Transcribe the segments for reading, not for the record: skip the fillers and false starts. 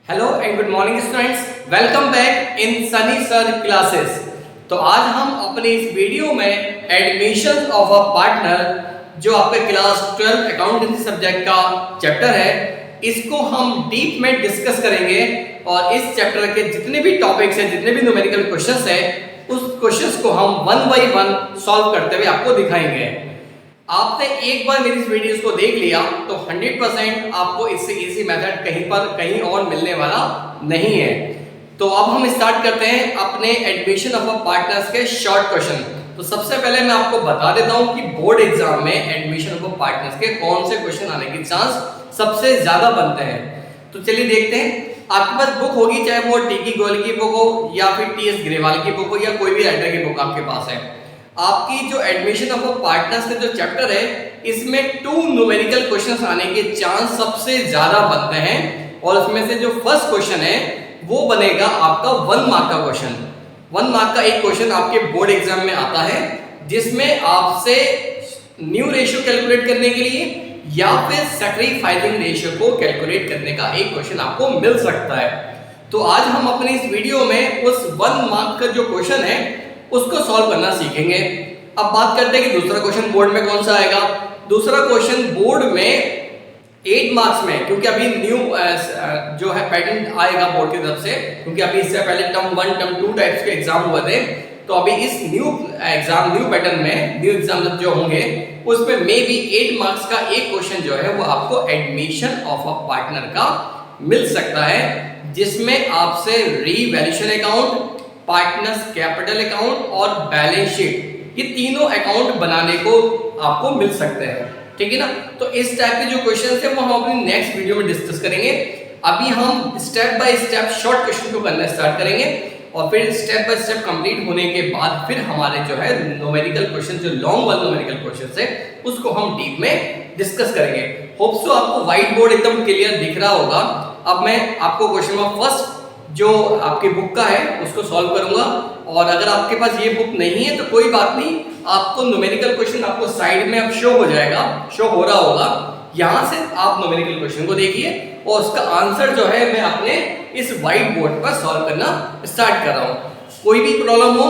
Hello and good morning students, welcome back in Sunny sir classes. तो आज हम अपने इस वीडियो में एडमिशन ऑफ अ पार्टनर जो आपके क्लास 12 अकाउंटेंसी सब्जेक्ट का चैप्टर है, इसको हम डीप में डिस्कस करेंगे और इस चैप्टर के जितने भी टॉपिक्स हैं, जितने भी न्यूमेरिकल क्वेश्चंस हैं, उस क्वेश्चंस को हम वन बाय वन सॉल्व करते हुए आपको दिखाएंगे। आपने एक बार मेरी इस वीडियोस को देख लिया तो 100% आपको इससे इजी मेथड कहीं और मिलने वाला नहीं है। तो अब हम स्टार्ट करते हैं अपने एडमिशन ऑफ अ पार्टनर्स के शॉर्ट क्वेश्चन। तो सबसे पहले मैं आपको बता देता हूं कि बोर्ड एग्जाम में एडमिशन ऑफ अ पार्टनर्स के कौन से क्वेश्चन आने के चांस सबसे ज्यादा बनते हैं। तो चलिए देखते हैं। आपके पास बुक होगी, चाहे वो टीकी गोयल की बुक हो या फिर टीएस ग्रेवाल की बुक हो या कोई भी राइटर की बुक आपके पास है। आपकी जो एडमिशन ऑफ पार्टनर्स का जो चैप्टर है, इसमें 2 न्यूमेरिकल क्वेश्चंस आने के चांस सबसे ज्यादा बनते हैं और उसमें से जो फर्स्ट क्वेश्चन है वो बनेगा आपका 1 मार्क का क्वेश्चन। 1 मार्क का एक क्वेश्चन आपके बोर्ड एग्जाम में आता है जिसमें आपसे न्यू रेशियो कैलकुलेट करने के लिए या फिर सैक्रिफाइसिंग रेशियो को कैलकुलेट करने का एक क्वेश्चन आपको मिल सकता है। तो आज हम अपने इस वीडियो में उस 1 मार्क का जो क्वेश्चन है उसको सॉल्व करना सीखेंगे। अब बात करते हैं कि दूसरा क्वेश्चन बोर्ड में कौन सा आएगा। दूसरा क्वेश्चन बोर्ड में 8 मार्क्स में, क्योंकि अभी न्यू जो है पैटर्न आएगा बोर्ड की तरफ से, क्योंकि अभी इससे पहले टर्म 1 टर्म 2 टाइप्स के एग्जाम हुए थे। तो अभी इस न्यू पैटर्न में न्यू एग्जाम जो होंगे उसमें मे बी 8 मार्क्स का एक क्वेश्चन जो है वो आपको एडमिशन ऑफ अ पार्टनर का मिल सकता है, जिसमें आपसे revaluation account, partners capital account और बैलेंस शीट, ये तीनों अकाउंट बनाने को आपको मिल सकते हैं। ठीक है ना। तो इस टाइप के जो क्वेश्चंस है वो हम अपनी नेक्स्ट वीडियो में डिस्कस करेंगे। अभी हम step by step short question को करना स्टार्ट करेंगे और फिर स्टेप बाय स्टेप कंप्लीट होने के बाद फिर हमारे जो है न्यूमेरिकल क्वेश्चन, जो लॉन्ग वाले न्यूमेरिकल क्वेश्चन है, उसको हम डीप में डिस्कस करेंगे। होप सो आपको व्हाइट बोर्ड एकदम क्लियर दिख रहा होगा। अब मैं आपको क्वेश्चन नंबर फर्स्ट जो आपकी बुक का है उसको सॉल्व करूंगा, और अगर आपके पास ये बुक नहीं है तो कोई बात नहीं, आपको न्यूमेरिकल क्वेश्चन आपको साइड में अब शो हो जाएगा, शो हो रहा होगा। यहां से आप न्यूमेरिकल क्वेश्चन को देखिए और उसका आंसर जो है मैं अपने इस व्हाइट बोर्ड पर सॉल्व करना स्टार्ट कर रहा हूं। कोई भी प्रॉब्लम हो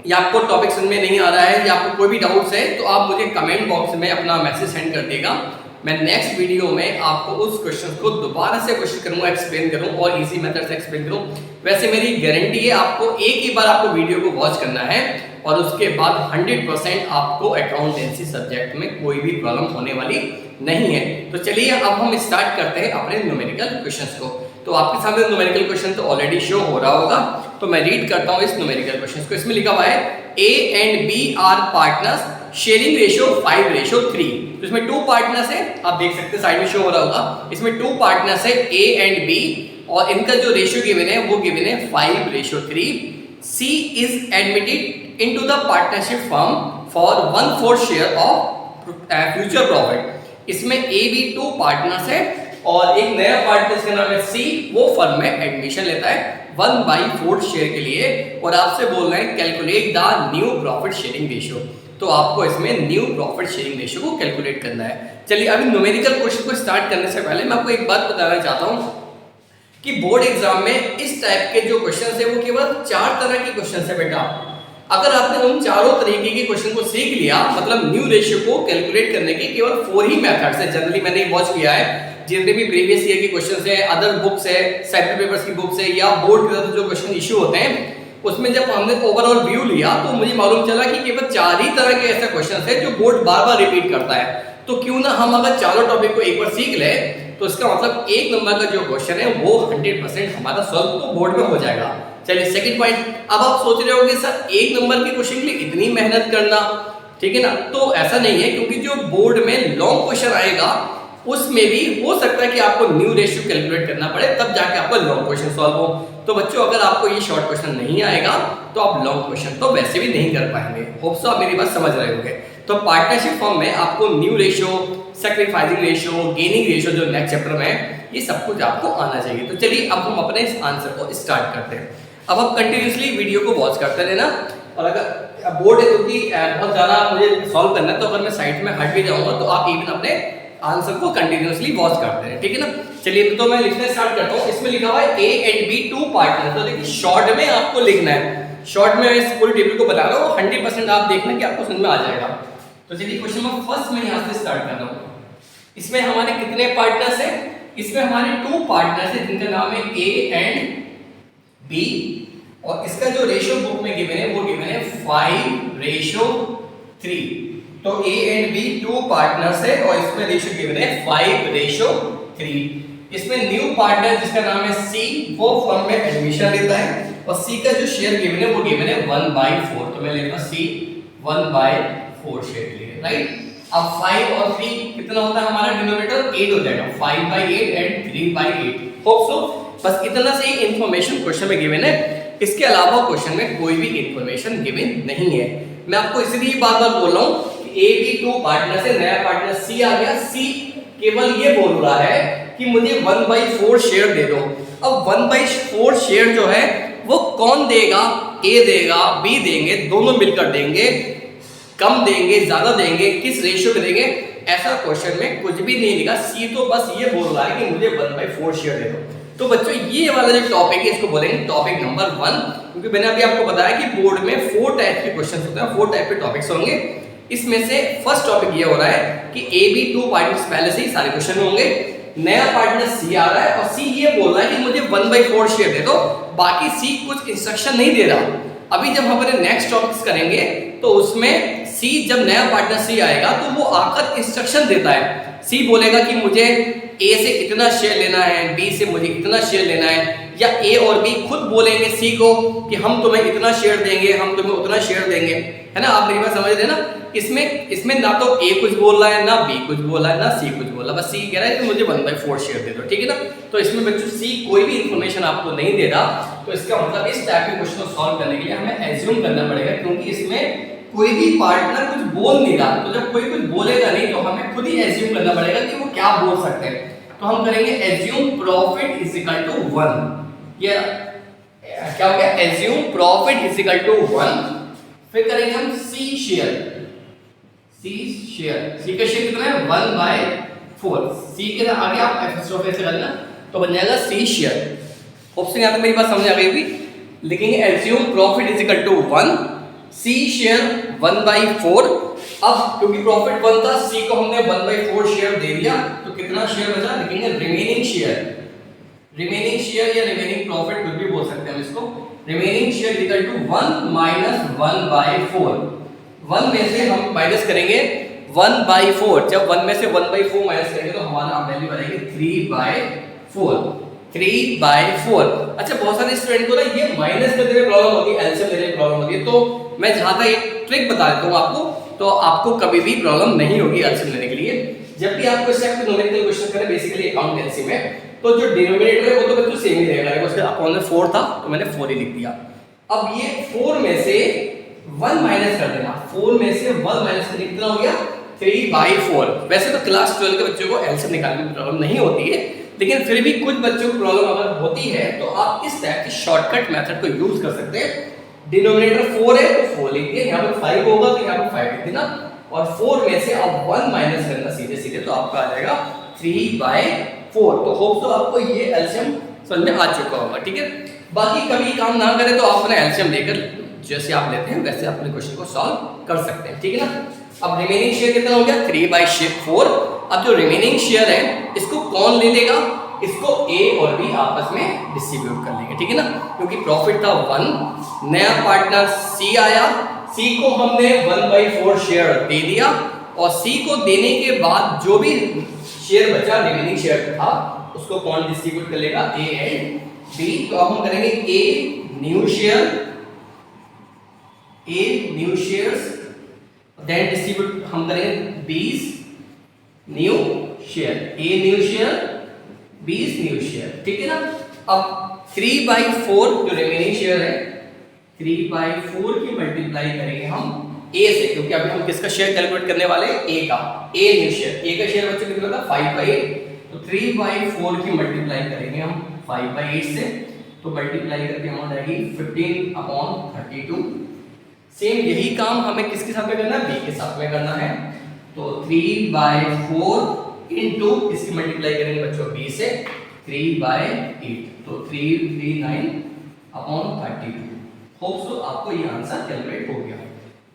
या आपको टॉपिक समझ में नहीं आ रहा है या आपको कोई भी डाउट्स है तो आप मुझे कमेंट बॉक्स में अपना मैसेज सेंड कर देगा। मैं नेक्स्ट वीडियो में आपको उस क्वेश्चन को दोबारा से कोशिश करूंगा एक्सप्लेन करूं और इजी मेथड से एक्सप्लेन करूं। वैसे मेरी गारंटी है आपको एक ही बार आपको वीडियो को वॉच करना है और उसके बाद 100% आपको अकाउंटेंसी सब्जेक्ट में कोई भी प्रॉब्लम होने वाली नहीं है। तो चलिए अब हम स्टार्ट करते हैं अपने न्यूमेरिकल क्वेश्चंस को। तो आपके सामने न्यूमेरिकल क्वेश्चन तो ऑलरेडी शो हो रहा होगा, तो मैं रीड करता हूं इस न्यूमेरिकल क्वेश्चन को। इसमें लिखा हुआ है A and B are partners, sharing ratio 5:3। तो इसमें 2 पार्टनर्स है, आप देख सकते हैं साइड में शो हो रहा होगा। इसमें 2 पार्टनर्स है ए एंड बी और इनका जो रेशियो गिवन है वो गिवन है 5:3। C is admitted into the partnership firm for 1/4 share of future profit. इसमें ए बी 2 पार्टनर्स है और एक नया पार्टनर जिसका नाम है सी, वो फर्म में एडमिशन लेता है 1/4 शेयर के लिए और आपसे बोल रहे हैं calculate the new profit sharing ratio. तो आपको इसमें न्यू प्रॉफिट शेयरिंग रेशियो को कैलकुलेट करना है। चलिए अभी न्यूमेरिकल क्वेश्चन को स्टार्ट करने से पहले मैं आपको एक बात बताना चाहता हूं कि बोर्ड एग्जाम में इस टाइप के जो क्वेश्चंस है वो केवल 4 तरह के क्वेश्चंस है बेटा। अगर आपने उन चारों तरीके के क्वेश्चन को सीख लिया, मतलब न्यू रेशियो को कैलकुलेट करने के केवल 4 ही मेथड्स है। जनरली मैंने वॉच किया है जितने भी प्रीवियस ईयर के क्वेश्चंस है, अदर बुक्स है, सैम्पल पेपर्स की बुक्स है या बोर्ड की तरफ जो क्वेश्चन इश्यू होते हैं, उसमें जब हमने ओवरऑल व्यू लिया तो मुझे मालूम चला कि केवल 4 ही तरह के ऐसे क्वेश्चंस है जो बोर्ड बार-बार रिपीट करता है। तो क्यों ना हम अगर चारों टॉपिक को एक बार सीख ले तो इसका मतलब 1 नंबर का जो क्वेश्चन है वो 100% हमारा सॉल्व तो बोर्ड में हो जाएगा। चलिए सेकंड पॉइंट। अब आप सोच रहे होंगे सर 1 नंबर के क्वेश्चन के लिए इतनी मेहनत करना, ठीक है ना। तो ऐसा नहीं है, क्योंकि जो बोर्ड में लॉन्ग क्वेश्चन आएगा उसमें भी हो सकता है कि आपको न्यू रेशियो कैलकुलेट करना पड़े, तब जाके आपको लॉन्ग क्वेश्चन सॉल्व हो। तो बच्चों अगर आपको ये शॉर्ट क्वेश्चन नहीं आएगा तो आप लॉन्ग क्वेश्चन तो वैसे भी नहीं कर पाएंगे। होप सो आप मेरी बात समझ रहे होंगे। तो पार्टनरशिप फॉर्म में आपको new ratio, sacrificing ratio, gaining ratio जो नेक्स्ट चैप्टर में है, ये सब कुछ आपको आना चाहिए। तो चलिए अब हम अपने इस आंसर को स्टार्ट करते हैं। अब आप कंटिन्यूसली वीडियो को वॉच करते रहना, और अगर बोर्ड है क्योंकि बहुत ज़्यादा मुझे सॉल्व करना है तो अगर मैं साइड में हट भी जाऊंगा तो आप इवन अपने आंसर को कंटिन्यूअसली वॉच करते हैं, ठीक है ना। चलिए तो मैं लिखना स्टार्ट करता हूँ। इसमें लिखा हुआ है A and B two partner, तो देखिए शॉर्ट में आपको लिखना है, शॉर्ट में मैं इस पूरी टेबल को बता रहा हूँ, 100% आप देखना कि आपको समझ में आ जाएगा। तो चलिए क्वेश्चन नंबर फर्स्ट में यहाँ से स्टार्ट कर रहा हूँ। इसमें हमारे कितने पार्टनर्स हैं? इसमें हमारे 2 पार्टनर्स हैं जिनका नाम है ए एंड बी, और इसका जो रेशियो बुक में गिवन है वो गिवन है 5:3। तो ए एंड बी 2 पार्टनर्स है और इसमें रेशियो गिवन है 5:3। इसमें न्यू पार्टनर जिसका नाम है सी, वो फर्म में एडमिशन लेता है और सी का जो शेयर गिवन है वो गिवन है 1/4। तो मैं लिखूंगा सी 1/4 शेयर लिए, राइट। अब 5 और 3 कितना होता है हमारा डिनोमिनेटर 8 हो जाएगा, 5/8 एंड 3/8। होप सो बस इतना से ही इंफॉर्मेशन क्वेश्चन में गिवन है, इसके अलावा क्वेश्चन में कोई भी इंफॉर्मेशन गिवन नहीं है। मैं आपको इसलिए बार-बार बोल रहा हूं कि ए बी 2 पार्टनर से नया पार्टनर सी आ गया, सी केवल ये बोल रहा है कि मुझे 1/4 शेयर दे दो। अब 1/4 शेयर जो है वो कौन देगा? ए देगा, बी देंगे, दोनों मिलकर देंगे, कम देंगे, ज्यादा देंगे, किस रेशियो में देंगे, ऐसा क्वेश्चन में कुछ भी नहीं लिखा। सी तो बस ये बोल रहा है कि मुझे 1/4 शेयर दे दो। तो बच्चों ये वाला जो टॉपिक है इसको बोलेंगे टॉपिक नंबर 1, क्योंकि मैंने अभी आपको बताया कि बोर्ड में 4 टाइप के क्वेश्चन होते हैं, 4 टाइप के टॉपिक्स होंगे। इसमें से फर्स्ट टॉपिक ये हो रहा है कि ए बी 2 पार्टनर्स पहले से ही सारे क्वेश्चन होंगे, नया पार्टनर सी आ रहा है और सी ये बोल रहा है कि मुझे 1/4 शेयर दे दो, बाकी सी कुछ इंस्ट्रक्शन नहीं दे रहा। अभी जब हम अपने नेक्स्ट टॉपिक्स करेंगे तो उसमें सी, जब नया पार्टनर सी आएगा तो वो आकर इंस्ट्रक्शन देता है। सी बोलेगा कि मुझे ए से इतना शेयर लेना है, बी से मुझे इतना शेयर लेना है, या ए और बी खुद बोलेंगे सी को कि हम तुम्हें इतना शेयर देंगे, हम तुम्हें उतना शेयर देंगे, है ना। आप मेरी बात समझ रहे हैं ना। इसमें ना तो ए कुछ बोल रहा है, ना बी कुछ बोल रहा है, ना सी कुछ बोल रहा है, बस सी कह रहा है कि मुझे 1/4 शेयर दे दो, ठीक है ना। तो इसमें बच्चों सी कोई भी इंफॉर्मेशन आपको नहीं दे रहा, तो इसका मतलब इस टाइप के क्वेश्चन को सॉल्व करने के लिए हमें एज्यूम करना पड़ेगा, क्योंकि इसमें कोई भी पार्टनर कुछ बोल नहीं रहा। तो जब कोई कुछ बोलेगा नहीं तो हमें खुद ही एज्यूम करना पड़ेगा कि वो क्या बोल सकते हैं। तो हम करेंगे assume profit is equal to 1। ये क्या हो गया? Assume profit is equal to 1। फिर करेंगे हम सी शेयर, सी का शेयर कितना है? 1/4। सी के आगे आप एफ ऑफ ए से कर लेना तो बन जाएगा सी शेयर। होप से यहां तक मेरी बात समझ आ गई होगी। लिखेंगे assume profit is equal to 1, C share 1/4। अब क्योंकि प्रॉफिट 1 था, सी को हमने 1/4 शेयर दे दिया, तो कितना शेयर बचा? लिखेंगे रिमेनिंग शेयर। रिमेनिंग शेयर या रिमेनिंग प्रॉफिट कुछ भी बोल सकते हैं हम इसको। Remaining share equal to 1 minus 1/4। 1 में से हम माइनस करेंगे 1/4। जब 1 में से 1/4 माइनस करेंगे तो हमारा वैल्यू आएगी 3/4। 3/4। अच्छा, बहुत सारे स्टूडेंट को ना ये माइनस करने में प्रॉब्लम होती है, एलसीएम लेने में प्रॉब्लम होती है, तो मैं जहां तक एक ट्रिक बता देता हूं आपको, तो आपको कभी भी प्रॉब्लम नहीं होगी एलसीएम लेने के लिए। जब भी आप कोई न्यूमेरिकल क्वेश्चन करें, बेसिकली अकाउंटेंसी में, तो जो डिनोमिनेटर है वो तो बिल्कुल सेम ही रहेगा। उसके अपॉन में 4 था तो मैंने 4 ही लिख दिया। अब ये 4 में से 1 माइनस कर देना, 4 में से 1 माइनस करने कितना हो गया? 3/4। वैसे तो क्लास 12 के बच्चों को एलसीएम निकालने में प्रॉब्लम नहीं होती है, लेकिन फिर भी कुछ बच्चों को प्रॉब्लम अगर होती है तो आप इस टाइप की शॉर्टकट मेथड को यूज कर सकते हैं। डिनोमिनेटर 4 है तो 4 लिख दिए, यहाँ पर 5 होगा तो यहाँ पर 5 लिख देना, और 4 में से आप 1 माइनस करना सीधे सीधे, तो आपका आ जाएगा 3/4। तो होप तो आपको ये एलसीएम समझ में आ चुका होगा, ठीक है। बाकी कभी काम ना करे तो आप अपना एलसीएम लेकर जैसे आप लेते हैं वैसे अपने क्वेश्चन को सॉल्व कर सकते हैं, ठीक है ना। अब रिमेनिंग शेयर कितना हो गया? 3/4। अब जो रिमेनिंग शेयर है इसको कौन ले लेगा? इसको ए और बी आपस में डिस्ट्रीब्यूट कर लेंगे, ठीक है ना, क्योंकि प्रॉफिट था 1, नया पार्टनर सी आया, सी को हमने 1/4 शेयर दे दिया, और सी को देने के बाद जो भी शेयर बचा, रिमेनिंग शेयर था, उसको कौन डिस्ट्रीब्यूट कर लेगा? A and B. तो अब हम करेंगे A new shares, then distribute हम करेंगे B's new share, A new share, 20 new share, ठीक है ना। अब 3/4 जो रिमेनिंग शेयर है, 3/4 की मल्टीप्लाई करेंगे हम ए से, क्योंकि अभी हम किसका शेयर कैलकुलेट करने वाले हैं? ए का, ए न्यू शेयर। ए का शेयर बच्चों कितना था? 5/8। तो 3/4 की मल्टीप्लाई करेंगे हम 5/8 से, तो मल्टीप्लाई करके अमाउंट आएगी 15/32। सेम यही काम हमें किसके साथ में करना है? बी के साथ में करना है। तो 3/4 इनटू इसकी मल्टीप्लाई करेंगे बच्चों b से 3/8, तो 339 अपॉन 32। होप सो आपको ये आंसर कैलकुलेट हो गया।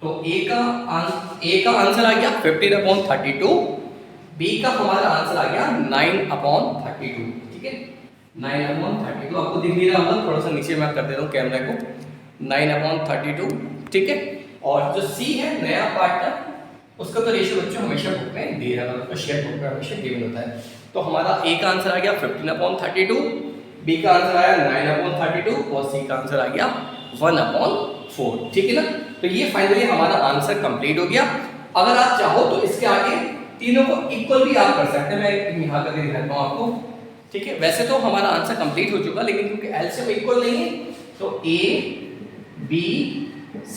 तो a का आंसर आ गया 15 अपॉन 32, b का हमारा आंसर आ गया 9 अपॉन 32। ठीक है, 9 अपॉन 32 आपको दिख नहीं रहा होगा, थोड़ा सा नीचे मैं कर देता हूँ कैमरा को, 9 अपॉन 32। ठीक है, और जो c है नया पार्टनर, उसका तो रेशियो बच्चों हमेशा बुक में दे रहा है, उसका शेयर बुक में हमेशा गिवन होता है। तो हमारा a का आंसर आ गया 15 अपॉन 32, b का आंसर आया 9 अपॉन 32 और c का आंसर आ गया 1 अपॉन 4। ठीक है ना, तो ये फाइनली हमारा आंसर कंप्लीट हो गया। अगर आप चाहो तो इसके आगे तीनों को इक्वल भी आप कर सकते हैं, मैं यहाँ करके दिखाता हूँ आपको। ठीक है, वैसे तो हमारा आंसर कंप्लीट हो चुका, लेकिन क्योंकि एलसीएम इक्वल नहीं है तो a b c,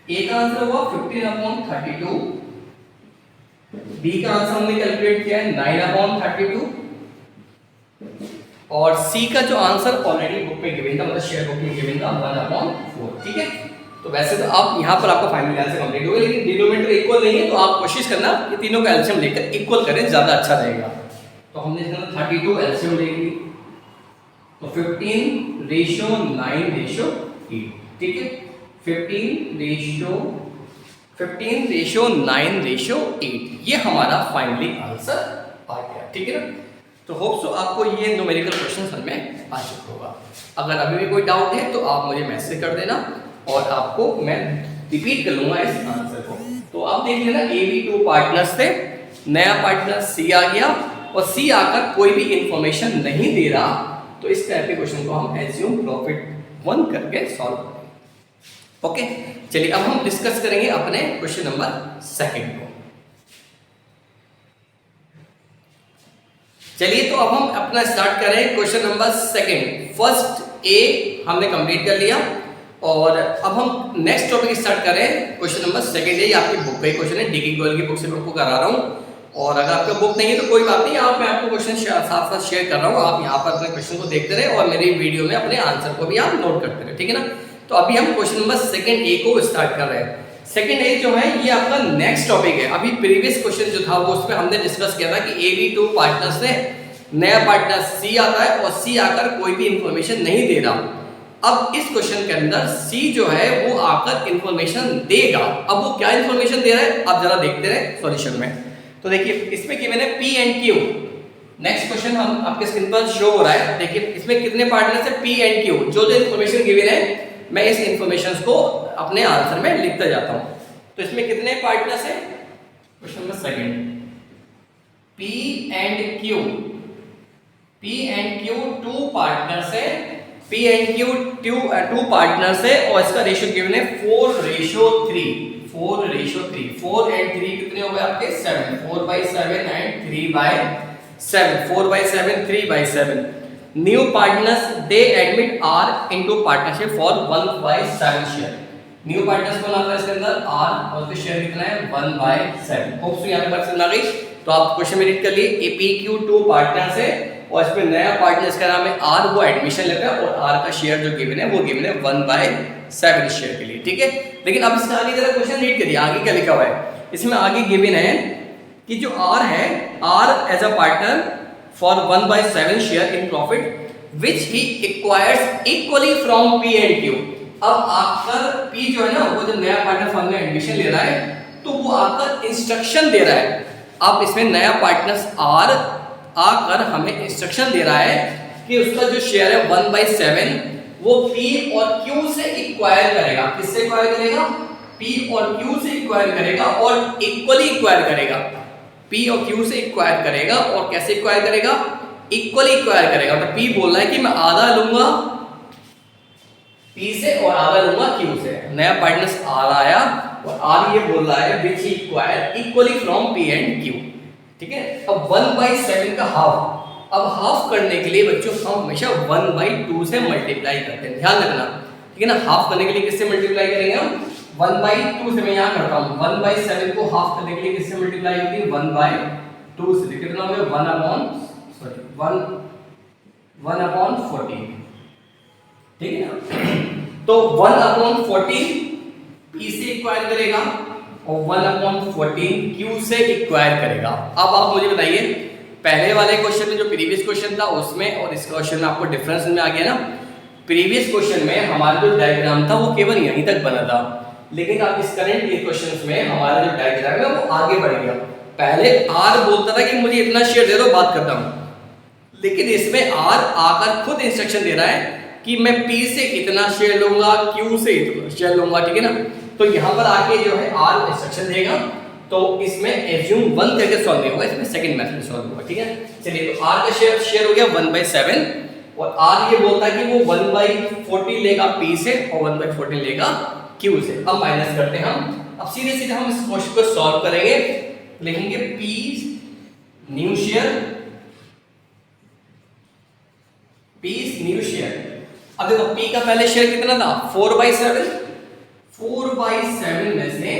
a का आंसर हुआ 15 अपॉन 32, b का आंसर हमने कैलकुलेट किया है 9 अपॉन 32 और c का जो आंसर ऑलरेडी बुक में गिवन था, मतलब शेयर बुक में गिवन था 1 अपॉन 4। ठीक है, तो वैसे तो आप यहाँ पर आपका फाइनल आंसर कंप्लीट हो गया, लेकिन डिनोमिनेटर इक्वल नहीं है तो आप कोशिश करना कि तीनों का एलसीएम लेकर इक्वल करें, ज्यादा अच्छा रहेगा। तो हमने इसका 32 एलसीएम लेंगे तो 15:9:8। ठीक है, 15:9:8 ये हमारा फाइनली आंसर आ गया। ठीक है ना, तो होप सो आपको ये न्यूमेरिकल क्वेश्चन समझ में आ चुका होगा। अगर अभी भी कोई डाउट है तो आप मुझे मैसेज कर देना और आपको मैं रिपीट कर लूंगा इस आंसर को। तो आप देख लेना, ए बी 2 पार्टनर्स थे, नया पार्टनर सी आ गया और सी आकर कोई भी इंफॉर्मेशन नहीं दे रहा, तो इस टाइप के क्वेश्चन को हम एज्यूम प्रॉफिट 1 करके सॉल्व करेंगे। ओके, चलिए अब हम डिस्कस करेंगे अपने क्वेश्चन नंबर 2 को। चलिए तो अब हम अपना स्टार्ट करें क्वेश्चन नंबर 2। फर्स्ट ए हमने कंप्लीट कर लिया और अब हम नेक्स्ट टॉपिक स्टार्ट करें। क्वेश्चन नंबर 2 है, ये आपकी बुक का ही क्वेश्चन है, डीके गोयल की बुक से मैं आपको करा रहा हूँ। और अगर आपका बुक नहीं है तो कोई बात नहीं, मैं आपको क्वेश्चन साथ साथ शेयर कर रहा हूँ, आप यहाँ पर अपने क्वेश्चन को देखते रहे और मेरी वीडियो में अपने आंसर को भी आप नोट करते रहे। ठीक है ना, तो अभी हम क्वेश्चन नंबर 2 ए को स्टार्ट कर रहे हैं। 2 ए जो है ये आपका नेक्स्ट टॉपिक है। अभी प्रीवियस क्वेश्चन जो था वो उसमें हमने डिस्कस किया था कि ए बी 2 पार्टनर्स ने, नया पार्टनर सी आता है और सी आकर कोई भी इंफॉर्मेशन नहीं दे रहा। अब इस क्वेश्चन के अंदर सी जो है वो आकर इंफॉर्मेशन देगा। अब वो क्या इंफॉर्मेशन दे रहा है आप जरा देखते रहे सॉल्यूशन में। तो देखिए इसमें गिवन है P and Q. Next question हम आपके स्क्रीन पर शो हो रहा है, देखिए इसमें कितने पार्टनर्स है पी एंड क्यू। जो जो इंफॉर्मेशन गिवन है मैं इस इंफॉर्मेशन को अपने आंसर में लिखता जाता हूं। तो इसमें कितने पार्टनर्स है, question number 2, P and Q 2 partners है, पी एंड क्यू 2 पार्टनर्स है और इसका रेशियो गिवन है 4:3। 4:3, 4 and 3 कितने हो गए आपके 7, 4/7 and 3/7, 4/7 3/7। New partners they admit are into partnership for 1/7 share. New partners कौन आता है इसके अंदर आर और उसका शेयर कितना है 1/7। होप सो यहां पे बात समझ आ गई। तो आप क्वेश्चन में रीड कर लिए, ए पी क्यू 2 पार्टनर्स है और इसमें नया पार्टनर इसका नाम है आर, वो एडमिशन लेता है और आर का शेयर जो गिवन है वो गिवन है 1/7 शेयर के लिए। ठीक है, लेकिन अब इसका आगे जरा क्वेश्चन रीड करिए, आगे क्या लिखा हुआ है। इसमें आगे गिवन है कि जो आर है, R as a partner for 1/7 share in profit which he acquires equally from P and Q. अब आकर पी जो है ना, वो जो नया पार्टनर फर्म में एडमिशन ले रहा है तो वो आकर इंस्ट्रक्शन दे रहा है। अब इसमें नया पार्टनर्स आर आकर हमें इंस्ट्रक्शन दे रहा है कि उसका जो शेयर है 1/7 वो पी और क्यू से इक्वायर करेगा। किससे इक्वायर करेगा, पी और क्यू से इक्वायर करेगा और इक्वली इक्वायर करेगा। पी और क्यू से इक्वायर करेगा और कैसे इक्वायर करेगा, इक्वली इक्वायर करेगा। तो पी बोल रहा है कि मैं आधा लूंगा पी से और आधा लूंगा क्यू से। नया पार्टनर्स आर आया और आर ये बोल रहा है which he acquire equally from P and Q. ठीक है, अब 1/7 का हाफ, अब हाफ करने के लिए बच्चों हम हमेशा 1/2 से मल्टीप्लाई करते हैं, ध्यान रखना। ठीक है ना, हाफ करने के लिए किससे मल्टीप्लाई करेंगे हम 1/2 से। मैं यहाँ करता हूँ 1/7 को हाफ करने के लिए किससे मल्टीप्लाई होती है 1/2 से। कितना हो गया 1/14। ठीक है ना, तो 1/14 पी से इक्वायर करेगा और 1/14 क्यू से इक्वायर करेगा। अब आप मुझे बताइए, पहले वाले क्वेश्चन में जो प्रीवियस क्वेश्चन था उसमें और इस क्वेश्चन में आपको डिफरेंस में आ गया ना। प्रीवियस क्वेश्चन में हमारा जो डायग्राम था वो केवल यहीं तक बना था, लेकिन अब इस करंट क्वेश्चन में हमारा जो डायग्राम है वो आगे बढ़ गया। पहले आर बोलता था कि मुझे इतना शेयर दे दो, बात करता हूँ, लेकिन इसमें आर आकर खुद इंस्ट्रक्शन दे रहा है कि मैं पी से इतना शेयर लूंगा, क्यू से इतना शेयर लूंगा, ठीक है ना। तो यहाँ पर आके जो है आर इंस्ट्रक्शन देगा, तो इसमें एज्यूम 1 करके सॉल्व नहीं होगा, इसमें सेकंड मेथड सॉल्व होगा, ठीक है। चलिए, तो आर का शेयर हो गया 1/7 और आर ये बोलता है कि वो 1/14 लेगा पी से और 1/14 लेगा क्यू से। अब माइनस करते हैं हम, अब सीधे सीधे हम इस क्वेश्चन को सॉल्व करेंगे। लिखेंगे P new share, P new share. अब देखो पी का पहले शेयर कितना था 4/7, 4/7 में से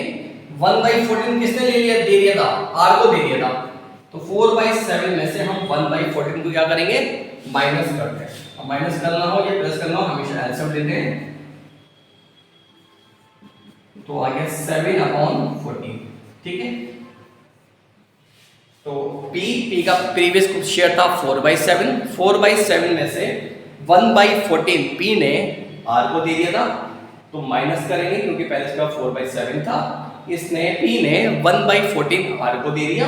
1/14 किसने ले लिया, दे दिया था, आर को दे दिया था। तो 4/7 में से हम 1/14 को क्या करेंगे, माइनस करते हैं। अब माइनस करना हो या प्लस करना हो हमेशा एलसीएम लेते हैं, तो आ गया 7/14, ठीक है। तो P का प्रीवियस शेयर था 4/7, 4/7 में से 1/14 P ने R को दे दिया था, तो माइनस करेंगे क्योंकि पहले इसका 4/7 था, इसने P ने 1/14 R को दे दिया,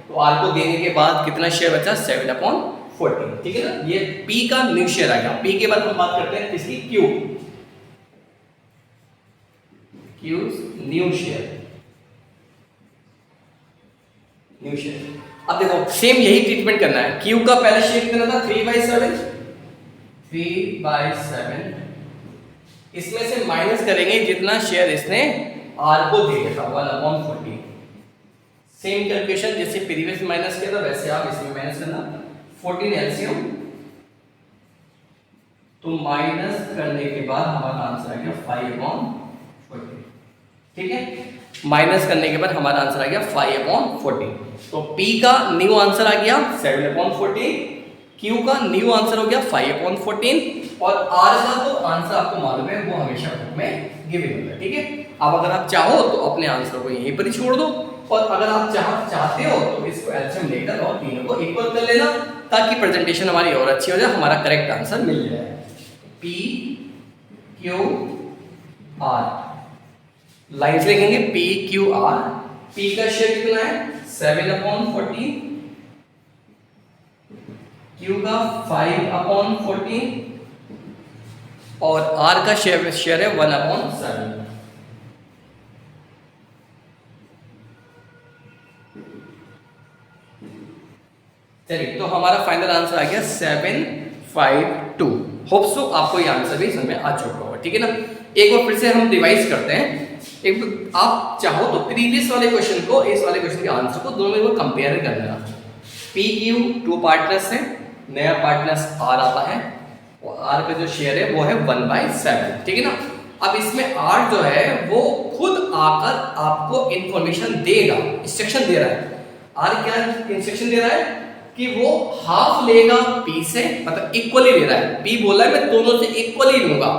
तो R को देने के बाद कितना शेयर बचा 7/14, ठीक है ना। ये P का न्यू शेयर आ गया। P के बाद हम बात करते हैं इसकी Q new share, new share. अब देखो सेम यही ट्रीटमेंट करना है। Q का पहला शेयर कितना था 3/7, 3/7 इसमें से माइनस करेंगे जितना शेयर इसने R को दे दिया था 1/14। सेम कैलकुलेशन जैसे प्रीवियस माइनस किया था वैसे आप इसमें माइनस करना, 14 एलसीएम, तो माइनस करने के बाद हमारा आंसर आ गया 5/14, ठीक है। माइनस करने के बाद हमारा आंसर आ गया 5/14। तो P का न्यू आंसर आ गया 7/14, Q का न्यू आंसर हो गया 5/14 और R का तो आंसर आपको मालूम है वो हमेशा बुक में गिवन होता है, ठीक है। अब अगर आप चाहो तो अपने आंसर को यहीं पर ही छोड़ दो, और अगर आप चाहते हो तो इसको एलसीएम लेकर और तीनों को इक्वल कर लेना, ताकि प्रेजेंटेशन हमारी और अच्छी हो जाए, हमारा करेक्ट आंसर मिल जाए। P Q R लाइन्स लिखेंगे P Q R। P का शेयर कितना है 7/14, Q का 5/14 और R का शेयर है 1/7। चलिए, तो हमारा फाइनल आंसर आ गया 7/52। होप सो आपको ये आंसर भी समझ में आ चुका होगा, ठीक है ना। एक बार फिर से हम रिवाइज करते हैं। एक आप चाहो तो प्रीवियस वाले क्वेश्चन को इस वाले क्वेश्चन के आंसर को दोनों में कंपेयर कर लेना। P Q 2 पार्टनर्स हैं, नया पार्टनर्स R आता है और R का जो शेयर है वो है 1/7, ठीक है ना। अब इसमें R जो है वो खुद आकर आपको इंफॉर्मेशन देगा, इंस्ट्रक्शन दे रहा है। R क्या इंस्ट्रक्शन दे रहा है कि वो हाफ लेगा P से, मतलब इक्वली ले रहा है। P बोला है मैं दोनों से इक्वली लूंगा।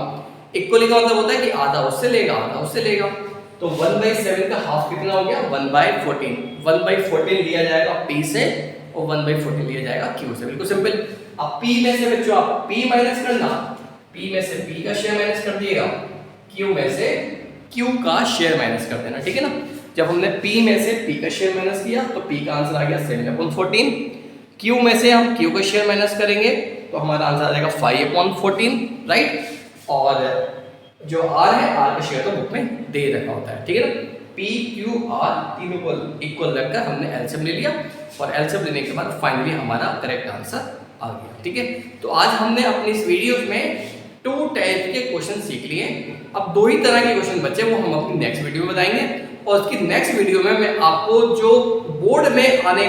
इक्वली का मतलब होता है कि आधा उससे लेगा आधा उससे लेगा। तो 1/7 का हाफ कितना हो गया 1/14। 1/14 लिया जाएगा P से और 1/14 लिया जाएगा Q से, बिल्कुल सिंपल। अब P में से बच्चों आप P माइनस करना, P में से P का शेयर माइनस कर दिएगा, Q में से Q का शेयर माइनस कर देना, ठीक है ना। जब हमने P में से P का शेयर माइनस किया तो P का आंसर आ गया 7/14। Q में से हम Q का शेयर माइनस करेंगे तो हमारा आंसर आ जाएगा 5/14, राइट। और जो R है R का शेयर तो बुक में दे रखा होता है, ठीक है ना। P Q R तीनों को इक्वल रखकर हमने एलसीएम ले लिया और एलसीएम लेने के बाद फाइनली हमारा करेक्ट आंसर आ गया, ठीक है। तो आज हमने अपनी इस वीडियो में 2 टाइप के क्वेश्चन सीख लिए। अब 2 ही तरह के क्वेश्चन बचे, वो हम अपनी नेक्स्ट वीडियो में बताएंगे। और उसकी नेक्स्ट वीडियो में मैं आपको जो बोर्ड में आने